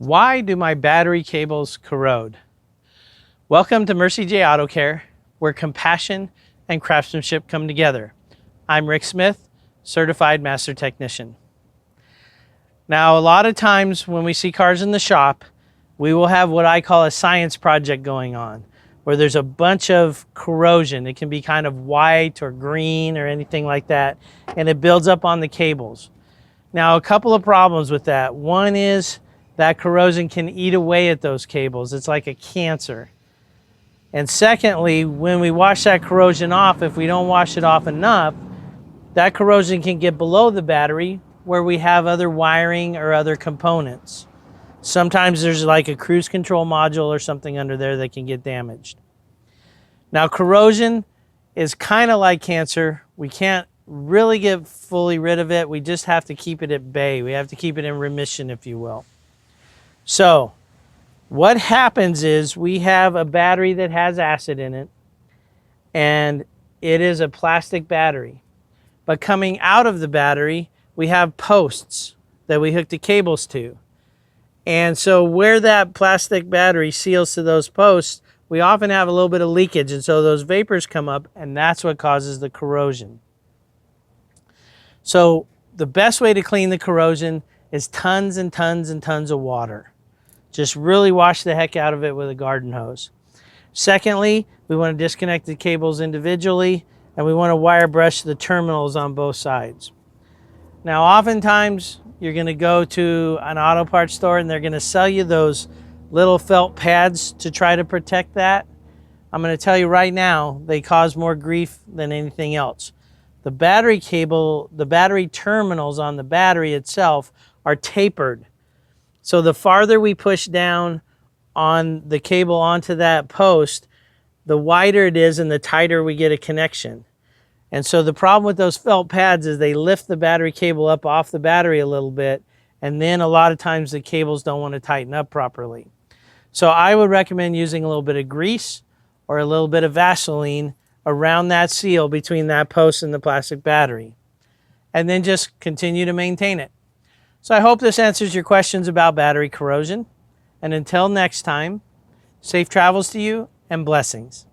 Why do my battery cables corrode? Welcome to Mercie J Auto Care, where compassion and craftsmanship come together. I'm Rick Smith, Certified Master Technician. Now, a lot of times when we see cars in the shop, we will have what I call a science project going on, where there's a bunch of corrosion. It can be kind of white or green or anything like that, and it builds up on the cables. Now, a couple of problems with that. One is that corrosion can eat away at those cables. It's like a cancer. And secondly, when we wash that corrosion off, if we don't wash it off enough, that corrosion can get below the battery where we have other wiring or other components. Sometimes there's like a cruise control module or something under there that can get damaged. Now, corrosion is kind of like cancer. We can't really get fully rid of it. We just have to keep it at bay. We have to keep it in remission, if you will. So what happens is we have a battery that has acid in it, and it is a plastic battery. But coming out of the battery, we have posts that we hook the cables to. And so where that plastic battery seals to those posts, we often have a little bit of leakage, and so those vapors come up, and that's what causes the corrosion. So the best way to clean the corrosion is tons and tons and tons of water. Just really wash the heck out of it with a garden hose. Secondly, we want to disconnect the cables individually, and we want to wire brush the terminals on both sides. Now, oftentimes you're going to go to an auto parts store and they're going to sell you those little felt pads to try to protect that. I'm going to tell you right now, they cause more grief than anything else. The battery cable, the battery terminals on the battery itself are tapered. So the farther we push down on the cable onto that post, the wider it is and the tighter we get a connection. And so the problem with those felt pads is they lift the battery cable up off the battery a little bit, and then a lot of times the cables don't want to tighten up properly. So I would recommend using a little bit of grease or a little bit of Vaseline around that seal between that post and the plastic battery, and then just continue to maintain it. So I hope this answers your questions about battery corrosion. And until next time, safe travels to you and blessings.